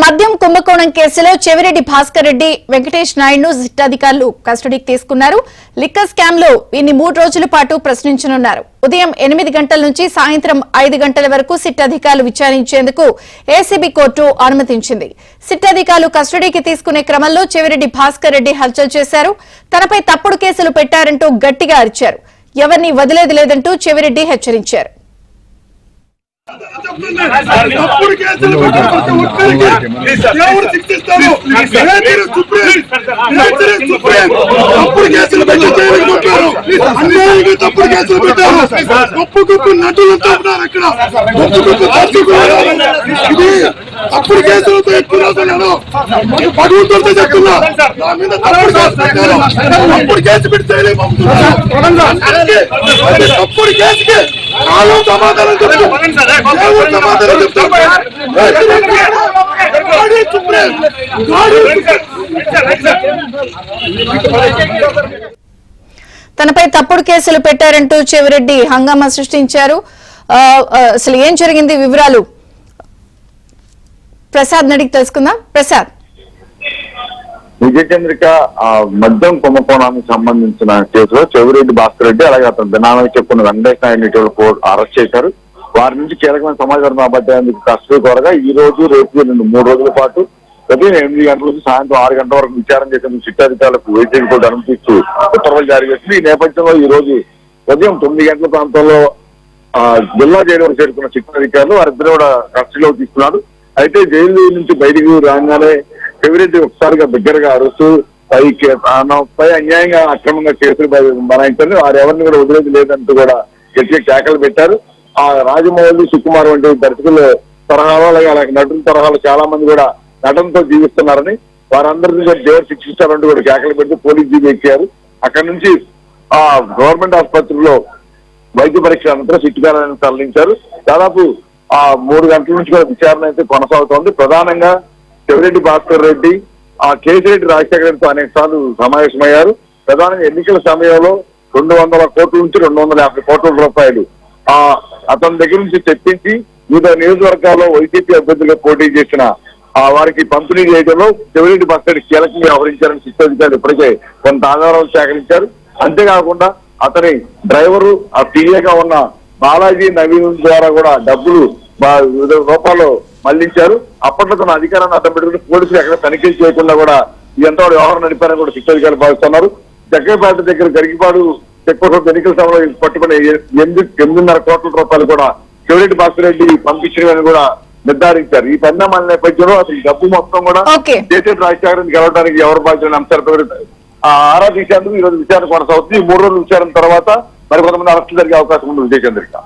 మద్యం కుంభకోణం కేసులో చెవిరెడ్డి భాస్కర్ రెడ్డి వెంకటేష్ నాయుడును సిట్ అధికారులు కస్టడీకి తీసుకున్నారు. లిక్కర్ స్కామ్ లో వీరిని 3 రోజుల పాటు ప్రశ్నించనున్నారు. ఉదయం 8 గంటల నుంచి సాయంత్రం 5 గంటల వరకు సిట్ అధికారులు విచారించేందుకు ఏసీబీ కోర్టు అనుమతించింది. సిట్ అధికారులు కస్టడీకి తీసుకునే క్రమంలో చెవిరెడ్డి భాస్కర్ రెడ్డి హల్చల్ చేశారు. తనపై తప్పుడు కేసులు పెట్టారంటూ గట్టిగా అరిచారు. ఎవరిని వదిలేది లేదంటూ చెవిరెడ్డి హెచ్చరించారు. తప్పుడు కేసులు ఎవరు శిక్షిస్తారు? తప్పుడు కేసులు పెట్టి చేయలేకపోతారు. అన్యాయంగా తప్పుడు కేసులు పెట్టారు. గొప్ప గొప్ప నటులతో ఉన్నారు అక్కడ. గొప్ప గొప్ప దర్శకులు ఇది తప్పుడు కేసులతో ఎక్కువ రాస్తున్నాను. భగవంతుడితో చెప్తున్నా నా మీద తప్పుడు కేసు పెట్టారు. తప్పుడు కేసు పెట్టి చేయలేకపోతున్నారు. తప్పుడు కేసుకి కాలం సమాధానం చెప్తారు. తనపై తప్పుడు కేసులు పెట్టారంటూ చెవిరెడ్డి హంగామా సృష్టించారు. అసలు ఏం జరిగింది వివరాలు ప్రసాద్ నడికి తెలుసుకుందాం. ప్రసాద్, విజయచంద్రిక మద్యం కుంభకోణానికి సంబంధించిన కేసులో చెవిరెడ్డి భాస్కర్ రెడ్డి అలాగే అతను దినామని చెప్పుకున్న వెంకటేష్ నాయుడు కోర్టు అరెస్ట్ చేశారు. వారి నుంచి కీలకమైన సమాచారం రాబట్టేందుకు కస్టడీ కోరగా ఈ రోజు రేపు 3 రోజుల పాటు ఉదయం 8 గంటల నుంచి సాయంత్రం 6 గంటల వరకు విచారణ చేసేందుకు సిట్ అధికారులకు ఏసీబీ కోర్టు అనుమతిస్తూ ఉత్తర్వులు జారీ చేసింది. ఈ నేపథ్యంలో ఈ రోజు ఉదయం 9 గంటల ప్రాంతంలో జిల్లా జైలు వరకు చేరుకున్న సిట్ అధికారులు వారిద్దరు కూడా కస్టడీలో తీసుకున్నారు. అయితే జైలు నుంచి బయటికి రాగానే చెవిరెడ్డి ఒకసారిగా దగ్గరగా అరుస్తూ పై అన్యాయంగా అక్రమంగా కేసులు బనాయించారు. వారు ఎవరిని కూడా వదిలేది లేదంటూ కూడా గట్టిగా కేకలు పెట్టారు. రాజమౌళి, సుకుమార్ వంటి దర్శకుల తరహాలో అలాగే నటుల తరహాలో చాలా మంది కూడా నటనతో జీవిస్తున్నారని వారందరినీ కూడా దేవుడు శిక్షిస్తారంటూ కూడా కేకలు పెట్టి పోలీస్ జీబీ ఎక్కారు. అక్కడి నుంచి గవర్నమెంట్ ఆసుపత్రిలో వైద్య పరీక్ష అనంతరం సిట్టుగాలను తరలించారు. దాదాపు 3 గంటల నుంచి కూడా విచారణ అయితే కొనసాగుతోంది. ప్రధానంగా చెవిరెడ్డి భాస్కర్ రెడ్డి కేసిరెడ్డి రాజశేఖర రెడ్డితో అనేక సార్లు సమావేశమయ్యారు. ప్రధానంగా ఎన్నికల సమయంలో 200 కోట్ల నుంచి 250 కోట్ల రూపాయలు అతని దగ్గర నుంచి తెప్పించి వివిధ నియోజకవర్గాల్లో వైసీపీ అభ్యర్థులుగా పోటీ చేసిన వారికి పంపిణీ చేయడంలో చెవిరెడ్డి భాస్కర్ రెడ్డి కీలకంగా వ్యవహరించారని సిట్ అధికారులు ఇప్పటికే కొంత ఆధారాలు సేకరించారు. అంతేకాకుండా అతని డ్రైవరు పిఏగా ఉన్న బాలాజీ నవీన్ ద్వారా కూడా డబ్బులు వివిధ రూపాల్లో మళ్లించారు. అప్పట్లో తన అధికారాన్ని అడ్డం పెట్టుకుని పోలీసులు ఎక్కడ తనిఖీలు చేయకుండా కూడా ఎంతో వ్యవహారం నడిపారని కూడా సిట్ అధికారులు భావిస్తున్నారు. జగ్గైపేట దగ్గర గరికిపాడు చెక్పోస్ట్ ఎన్నికల సభలో పట్టుకుని 8.5 కోట్ల రూపాయలు కూడా చెవిరెడ్డి భాస్కర్ రెడ్డి పంపించినవని కూడా నిర్ధారించారు. ఈ పరిణామాల నేపథ్యంలో అసలు డబ్బు మొత్తం కూడా కేసీఆర్ రాజశేఖర్ గెలవడానికి ఎవరు బాధ్యత అంశాలపై ఆరా తీసేందుకు ఈ రోజు విచారణ కొనసాగుతుంది. ఈ 3 రోజుల విచారణ తర్వాత మరి కొంతమంది అరెస్టులు జరిగే అవకాశం ఉంది. విజయచంద్రిక.